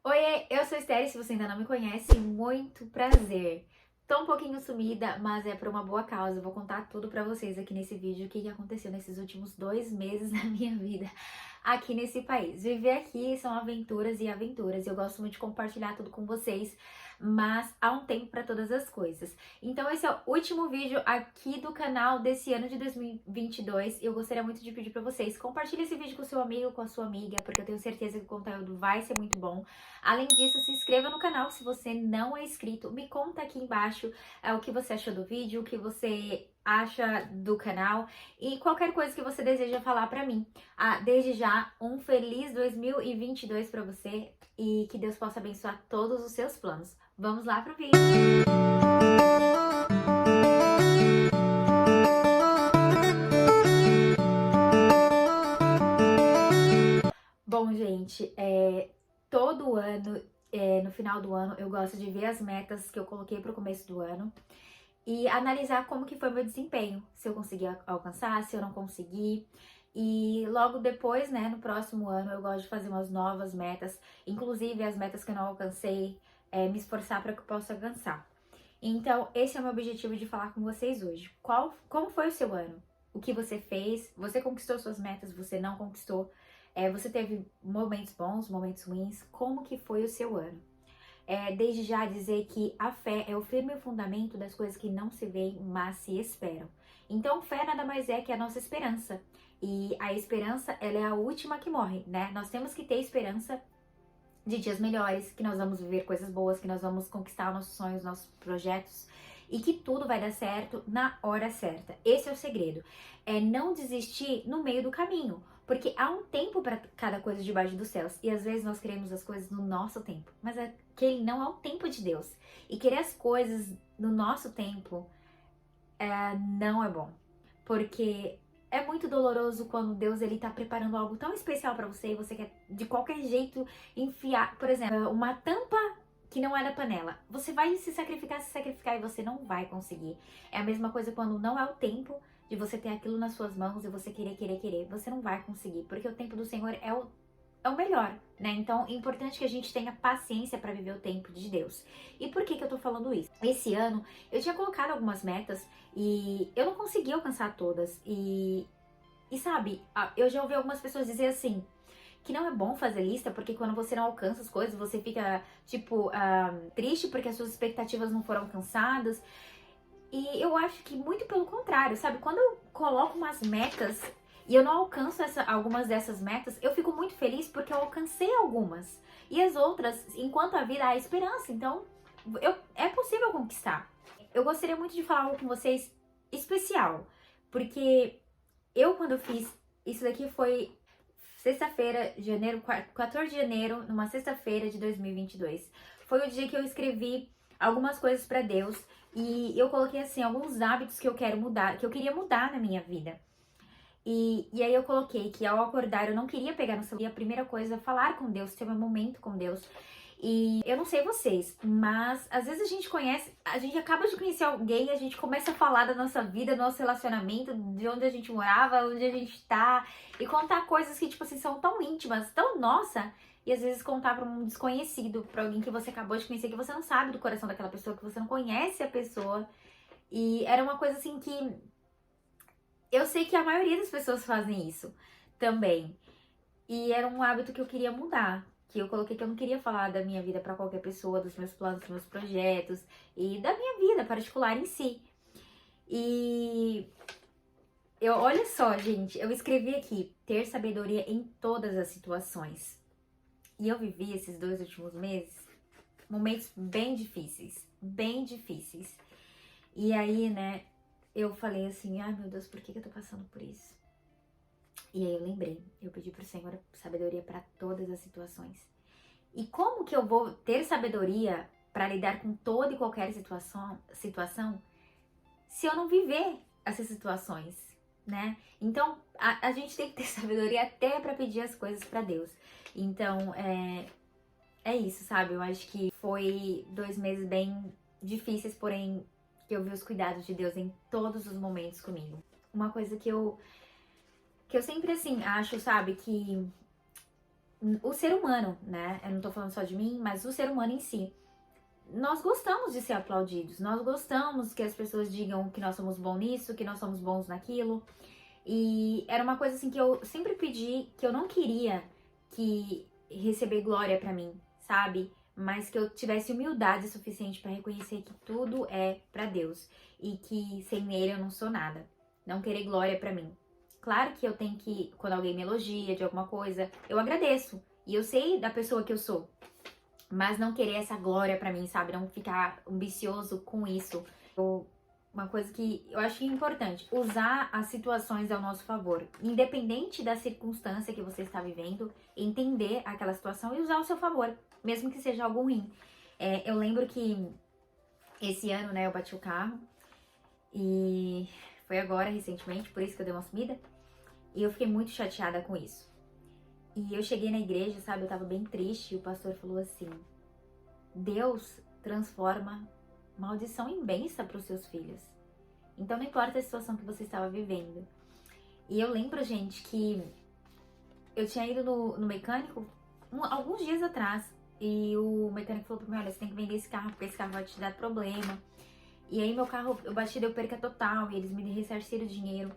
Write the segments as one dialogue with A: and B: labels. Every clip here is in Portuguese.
A: Oi, eu sou Esther, se você ainda não me conhece, muito prazer. Tô um pouquinho sumida, mas é por uma boa causa. Eu vou contar tudo pra vocês aqui nesse vídeo, o que aconteceu nesses últimos 2 meses da minha vida aqui nesse país. Viver aqui são aventuras e aventuras. Eu gosto muito de compartilhar tudo com vocês, mas há um tempo pra todas as coisas. Então esse é o último vídeo aqui do canal desse ano de 2022. Eu gostaria muito de pedir pra vocês, compartilhe esse vídeo com o seu amigo, com a sua amiga, porque eu tenho certeza que o conteúdo vai ser muito bom. Além disso, se inscreva no canal se você não é inscrito. Me conta aqui embaixo o que você achou do vídeo, o que você acha do canal e qualquer coisa que você deseja falar pra mim. Desde já, um feliz 2022 pra você e que Deus possa abençoar todos os seus planos. Vamos lá pro vídeo! Bom, gente, todo ano, no final do ano, eu gosto de ver as metas que eu coloquei pro começo do ano e analisar como que foi meu desempenho, se eu consegui alcançar, se eu não consegui. E logo depois, né, no próximo ano, eu gosto de fazer umas novas metas, inclusive as metas que eu não alcancei, me esforçar para que eu possa alcançar. Então, esse é o meu objetivo de falar com vocês hoje. Como foi o seu ano? O que você fez? Você conquistou suas metas? Você não conquistou? Você teve momentos bons, momentos ruins? Como que foi o seu ano? Desde já dizer que a fé é o firme fundamento das coisas que não se veem, mas se esperam. Então, fé nada mais é que a nossa esperança. E a esperança, ela é a última que morre, né? Nós temos que ter esperança de dias melhores, que nós vamos viver coisas boas, que nós vamos conquistar nossos sonhos, nossos projetos e que tudo vai dar certo na hora certa. Esse é o segredo. É não desistir no meio do caminho, porque há um tempo para cada coisa debaixo dos céus e às vezes nós queremos as coisas no nosso tempo, mas aquele não é o tempo de Deus. E querer as coisas no nosso tempo não é bom, porque é muito doloroso quando Deus ele tá preparando algo tão especial pra você e você quer de qualquer jeito enfiar, por exemplo, uma tampa que não é da panela. Você vai se sacrificar e você não vai conseguir. É a mesma coisa quando não é o tempo de você ter aquilo nas suas mãos e você querer. Você não vai conseguir, porque o tempo do Senhor é o melhor, né? Então é importante que a gente tenha paciência para viver o tempo de Deus. E por que eu tô falando isso? Esse ano eu tinha colocado algumas metas e eu não consegui alcançar todas. E sabe, eu já ouvi algumas pessoas dizer assim, que não é bom fazer lista, porque quando você não alcança as coisas, você fica, tipo, triste porque as suas expectativas não foram alcançadas. E eu acho que muito pelo contrário, sabe? Quando eu coloco umas metas e eu não alcanço algumas dessas metas, eu fico muito feliz porque eu alcancei algumas. E as outras, enquanto a vida há esperança, então é possível conquistar. Eu gostaria muito de falar algo com vocês especial, porque quando eu fiz isso daqui foi sexta-feira, 14 de janeiro, numa sexta-feira de 2022. Foi o dia que eu escrevi algumas coisas pra Deus e eu coloquei assim alguns hábitos que eu quero mudar, que eu queria mudar na minha vida. E aí eu coloquei que ao acordar eu não queria pegar no celular, a primeira coisa é falar com Deus, ter um momento com Deus. E eu não sei vocês, mas às vezes a gente acaba de conhecer alguém, a gente começa a falar da nossa vida, do nosso relacionamento, de onde a gente morava, onde a gente tá, e contar coisas que, tipo assim, são tão íntimas, tão nossa, e às vezes contar pra um desconhecido, pra alguém que você acabou de conhecer, que você não sabe do coração daquela pessoa, que você não conhece a pessoa. E era uma coisa assim que eu sei que a maioria das pessoas fazem isso também. E era um hábito que eu queria mudar. Que eu coloquei que eu não queria falar da minha vida pra qualquer pessoa, dos meus planos, dos meus projetos e da minha vida particular em si. E olha só, gente, eu escrevi aqui ter sabedoria em todas as situações. E eu vivi esses 2 últimos meses momentos bem difíceis, bem difíceis. E aí, né, eu falei assim, ai meu Deus, por que eu tô passando por isso? E aí eu lembrei, eu pedi pro Senhor sabedoria para todas as situações. E como que eu vou ter sabedoria para lidar com toda e qualquer situação se eu não viver essas situações, né? Então, a gente tem que ter sabedoria até para pedir as coisas para Deus. Então, é isso, sabe? Eu acho que foi 2 meses bem difíceis, porém que eu vi os cuidados de Deus em todos os momentos comigo. Uma coisa que eu sempre, assim, acho, sabe, que o ser humano, né? Eu não tô falando só de mim, mas o ser humano em si. Nós gostamos de ser aplaudidos, nós gostamos que as pessoas digam que nós somos bons nisso, que nós somos bons naquilo. E era uma coisa assim que eu sempre pedi, que eu não queria que receber glória pra mim, sabe? Mas que eu tivesse humildade suficiente pra reconhecer que tudo é pra Deus e que sem ele eu não sou nada. Não querer glória pra mim. Claro que eu tenho que, quando alguém me elogia de alguma coisa, eu agradeço. E eu sei da pessoa que eu sou. Mas não querer essa glória pra mim, sabe? Não ficar ambicioso com isso. Uma coisa que eu acho importante, usar as situações ao nosso favor. Independente da circunstância que você está vivendo, entender aquela situação e usar ao seu favor, mesmo que seja algo ruim. Eu lembro que esse ano, né, eu bati o carro e foi agora, recentemente, por isso que eu dei uma sumida. E eu fiquei muito chateada com isso. E eu cheguei na igreja, sabe, eu tava bem triste e o pastor falou assim: Deus transforma maldição em bênção para os seus filhos. Então não importa a situação que você estava vivendo. E eu lembro, gente, que eu tinha ido no mecânico alguns dias atrás. E o mecânico falou pra mim: olha, você tem que vender esse carro porque esse carro vai te dar problema. E aí meu carro, eu bati, deu perca total e eles me ressarciram o dinheiro.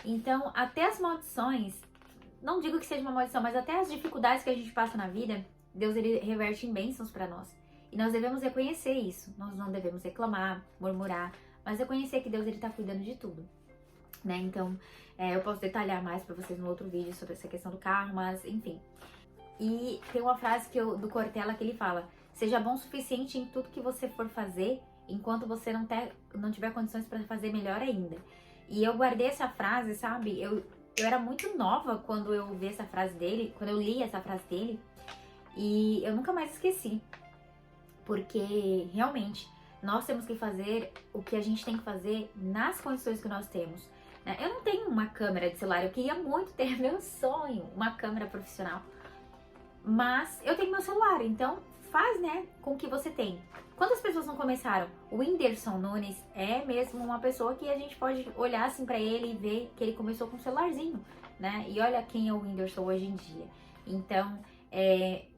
A: Então até as maldições, não digo que seja uma maldição, mas até as dificuldades que a gente passa na vida, Deus ele reverte em bênçãos para nós. E nós devemos reconhecer isso. Nós não devemos reclamar, murmurar, mas reconhecer que Deus ele tá cuidando de tudo, né? Então, eu posso detalhar mais para vocês no outro vídeo sobre essa questão do carro, mas enfim. E tem uma frase do Cortella que ele fala: seja bom o suficiente em tudo que você for fazer, enquanto você não tiver condições para fazer melhor ainda. E eu guardei essa frase, sabe? Eu era muito nova quando eu vi essa frase dele, quando eu li essa frase dele, e eu nunca mais esqueci. Porque realmente nós temos que fazer o que a gente tem que fazer nas condições que nós temos, né? Eu não tenho uma câmera de celular, eu queria muito ter, meu sonho, uma câmera profissional. Mas eu tenho meu celular, então faz, né, com o que você tem. Quantas pessoas não começaram? O Whindersson Nunes é mesmo uma pessoa que a gente pode olhar assim pra ele e ver que ele começou com um celularzinho, né? E olha quem é o Whindersson hoje em dia. Então,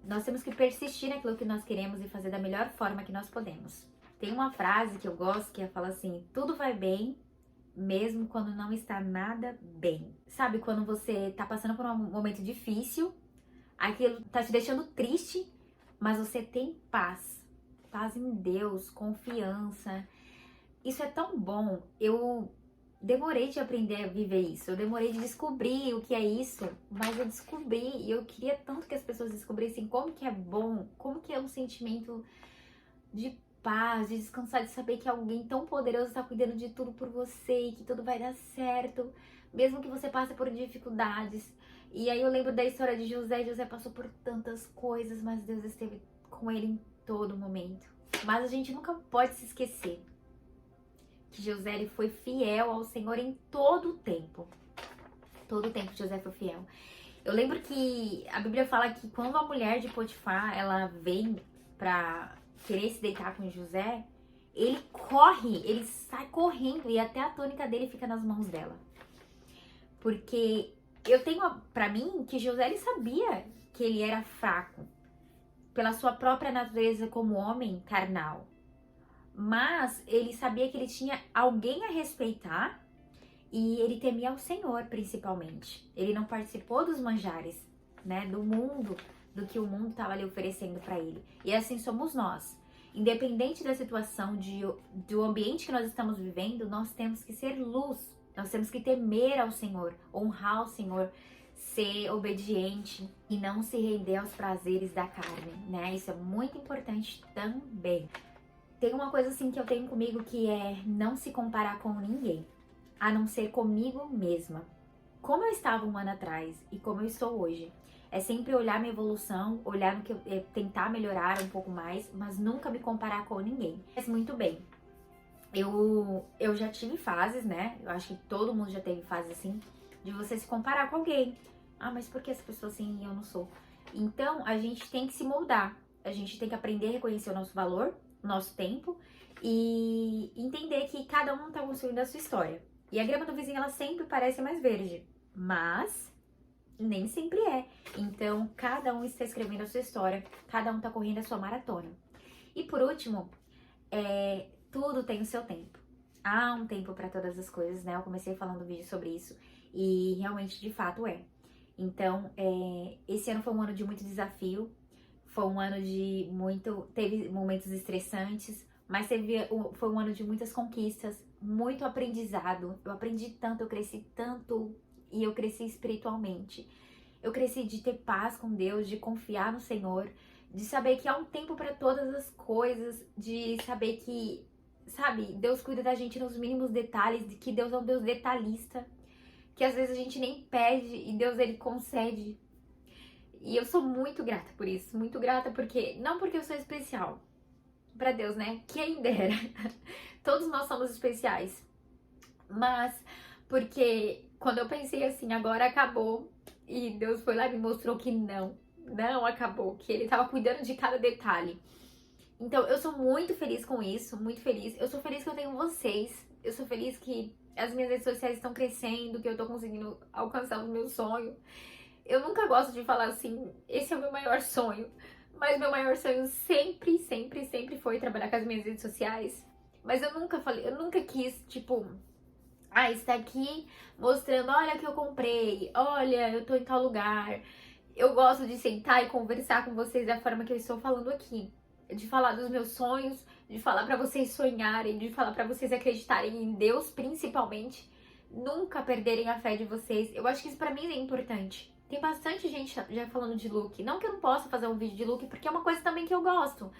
A: nós temos que persistir naquilo que nós queremos e fazer da melhor forma que nós podemos. Tem uma frase que eu gosto que fala assim: tudo vai bem, mesmo quando não está nada bem. Sabe, quando você tá passando por um momento difícil, aquilo tá te deixando triste, mas você tem paz. Paz em Deus, confiança. Isso é tão bom. Eu demorei de aprender a viver isso. Eu demorei de descobrir o que é isso, mas eu descobri e eu queria tanto que as pessoas descobrissem como que é bom, como que é um sentimento de paz, de descansar, de saber que alguém tão poderoso está cuidando de tudo por você e que tudo vai dar certo, mesmo que você passe por dificuldades. E aí eu lembro da história de José. José passou por tantas coisas, mas Deus esteve com ele em todo momento. Mas a gente nunca pode se esquecer que José ele foi fiel ao Senhor em todo o tempo. Todo o tempo José foi fiel. Eu lembro que a Bíblia fala que quando a mulher de Potifar, ela vem pra querer se deitar com José, ele corre, ele sai correndo e até a túnica dele fica nas mãos dela. Porque eu tenho pra mim que José ele sabia que ele era fraco pela sua própria natureza como homem carnal. Mas ele sabia que ele tinha alguém a respeitar e ele temia o Senhor principalmente. Ele não participou dos manjares, né, do mundo, do que o mundo estava ali oferecendo para ele. E assim somos nós. Independente da situação, do ambiente que nós estamos vivendo, nós temos que ser luz. Nós temos que temer ao Senhor, honrar o Senhor, ser obediente e não se render aos prazeres da carne, né? Isso é muito importante também. Tem uma coisa assim que eu tenho comigo que é não se comparar com ninguém, a não ser comigo mesma. Como eu estava um ano atrás e como eu estou hoje. É sempre olhar minha evolução, olhar no que tentar melhorar um pouco mais, mas nunca me comparar com ninguém. Mas muito bem. Eu já tive fases, né? Eu acho que todo mundo já teve fases assim, de você se comparar com alguém. Ah, mas por que essa pessoa assim e eu não sou? Então, a gente tem que se moldar. A gente tem que aprender a reconhecer o nosso valor, o nosso tempo e entender que cada um tá construindo a sua história. E a grama do vizinho, ela sempre parece mais verde. Mas Nem sempre é. Então, cada um está escrevendo a sua história, cada um está correndo a sua maratona. E por último, tudo tem o seu tempo. Há um tempo para todas as coisas, né? Eu comecei falando um vídeo sobre isso e realmente, de fato, é. Então, esse ano foi um ano de muito desafio, foi um ano de teve momentos estressantes, mas foi um ano de muitas conquistas, muito aprendizado. Eu aprendi tanto, eu cresci tanto e eu cresci espiritualmente. Eu cresci de ter paz com Deus, de confiar no Senhor, de saber que há um tempo para todas as coisas, de saber que, sabe, Deus cuida da gente nos mínimos detalhes, de que Deus é um Deus detalhista, que às vezes a gente nem pede e Deus ele concede. E eu sou muito grata por isso, muito grata porque, não porque eu sou especial, pra Deus, né? Quem dera. Todos nós somos especiais. Mas porque quando eu pensei assim, agora acabou, e Deus foi lá e me mostrou que não acabou, que Ele tava cuidando de cada detalhe. Então eu sou muito feliz com isso, muito feliz. Eu sou feliz que eu tenho vocês, eu sou feliz que as minhas redes sociais estão crescendo, que eu tô conseguindo alcançar o meu sonho. Eu nunca gosto de falar assim, esse é o meu maior sonho. Mas meu maior sonho sempre, sempre, sempre foi trabalhar com as minhas redes sociais. Mas eu nunca quis, tipo, está aqui mostrando, olha o que eu comprei, olha, eu tô em tal lugar. Eu gosto de sentar e conversar com vocês da forma que eu estou falando aqui. De falar dos meus sonhos, de falar pra vocês sonharem, de falar pra vocês acreditarem em Deus, principalmente. Nunca perderem a fé de vocês. Eu acho que isso pra mim é importante. Tem bastante gente já falando de look. Não que eu não possa fazer um vídeo de look, porque é uma coisa também que eu gosto.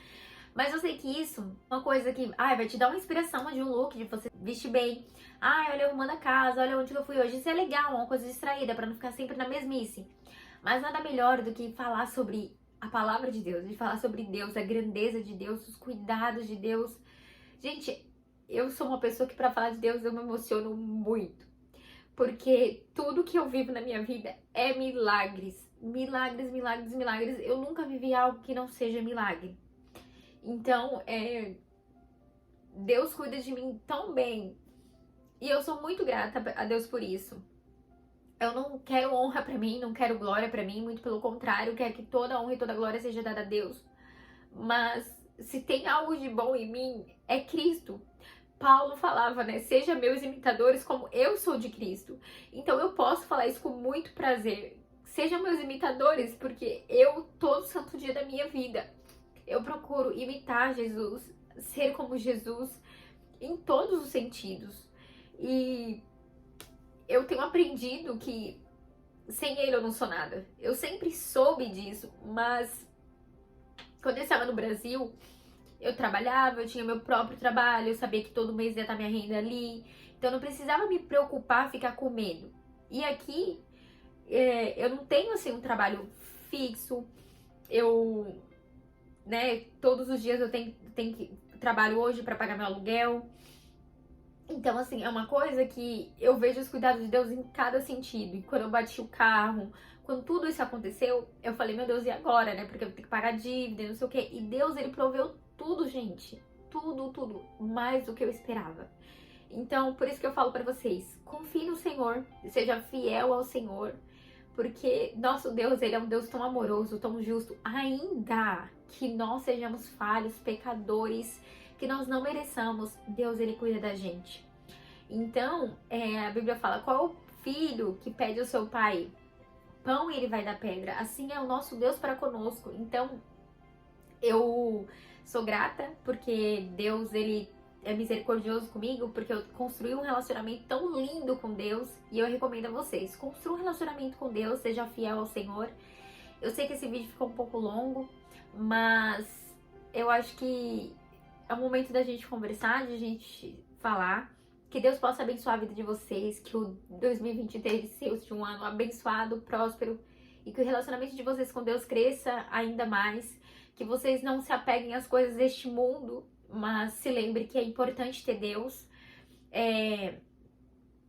A: Mas eu sei que isso é uma coisa que vai te dar uma inspiração de um look, de você vestir bem. Olha eu arrumando a casa, olha onde eu fui hoje. Isso é legal, uma coisa distraída, pra não ficar sempre na mesmice. Mas nada melhor do que falar sobre a palavra de Deus, de falar sobre Deus, a grandeza de Deus, os cuidados de Deus. Gente, eu sou uma pessoa que pra falar de Deus eu me emociono muito. Porque tudo que eu vivo na minha vida é milagres. Milagres, milagres, milagres. Eu nunca vivi algo que não seja milagre. Então, Deus cuida de mim tão bem. E eu sou muito grata a Deus por isso. Eu não quero honra pra mim, não quero glória pra mim. Muito pelo contrário, quero que toda honra e toda glória seja dada a Deus. Mas se tem algo de bom em mim, é Cristo. Paulo falava, né? Seja meus imitadores como eu sou de Cristo. Então eu posso falar isso com muito prazer. Sejam meus imitadores, porque eu, todo santo dia da minha vida, eu procuro imitar Jesus, ser como Jesus em todos os sentidos. E eu tenho aprendido que sem ele eu não sou nada. Eu sempre soube disso, mas quando eu estava no Brasil, eu trabalhava, eu tinha meu próprio trabalho, eu sabia que todo mês ia estar minha renda ali. Então eu não precisava me preocupar, ficar com medo. E aqui, eu não tenho assim um trabalho fixo. Eu, né, todos os dias eu tenho que trabalho hoje para pagar meu aluguel. Então, assim, é uma coisa que eu vejo os cuidados de Deus em cada sentido. E quando eu bati o carro, quando tudo isso aconteceu, eu falei, meu Deus, e agora, né? Porque eu vou ter que pagar dívida, não sei o quê. E Deus, ele proveu tudo, gente. Tudo, tudo. Mais do que eu esperava. Então, por isso que eu falo pra vocês, confie no Senhor, seja fiel ao Senhor. Porque nosso Deus, ele é um Deus tão amoroso, tão justo. Ainda que nós sejamos falhos, pecadores, que nós não mereçamos, Deus, ele cuida da gente. Então, a Bíblia fala, qual é o filho que pede ao seu pai pão e ele vai dar pedra? Assim é o nosso Deus para conosco. Então, eu sou grata porque Deus, ele é misericordioso comigo, porque eu construí um relacionamento tão lindo com Deus. E eu recomendo a vocês, construa um relacionamento com Deus, seja fiel ao Senhor. Eu sei que esse vídeo ficou um pouco longo, mas eu acho que é o momento da gente conversar, de a gente falar. Que Deus possa abençoar a vida de vocês, que o 2023 seja um ano abençoado, próspero, e que o relacionamento de vocês com Deus cresça ainda mais, que vocês não se apeguem às coisas deste mundo, mas se lembre que é importante ter Deus.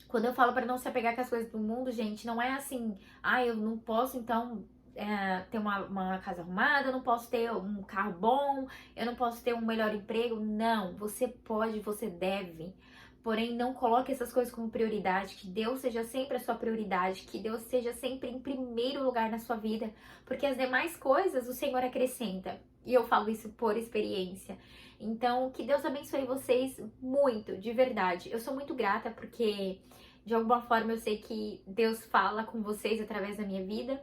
A: Quando eu falo para não se apegar com as coisas do mundo, gente, não é assim, eu não posso então ter uma casa arrumada, eu não posso ter um carro bom, eu não posso ter um melhor emprego. Não, você pode, você deve. Porém, não coloque essas coisas como prioridade, que Deus seja sempre a sua prioridade, que Deus seja sempre em primeiro lugar na sua vida, porque as demais coisas o Senhor acrescenta. E eu falo isso por experiência. Então, que Deus abençoe vocês muito, de verdade. Eu sou muito grata porque, de alguma forma, eu sei que Deus fala com vocês através da minha vida.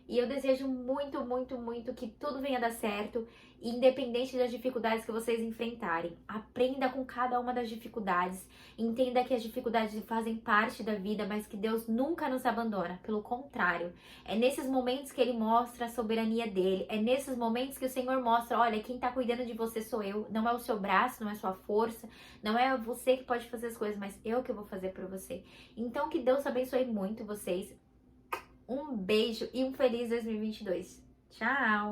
A: E eu desejo muito, muito, muito que tudo venha dar certo, independente das dificuldades que vocês enfrentarem. Aprenda com cada uma das dificuldades. Entenda que as dificuldades fazem parte da vida, mas que Deus nunca nos abandona. Pelo contrário, é nesses momentos que Ele mostra a soberania dele. É nesses momentos que o Senhor mostra, olha, quem tá cuidando de você sou eu. Não é o seu braço, não é a sua força, não é você que pode fazer as coisas, mas eu que vou fazer por você. Então que Deus abençoe muito vocês. Um beijo e um feliz 2022. Tchau!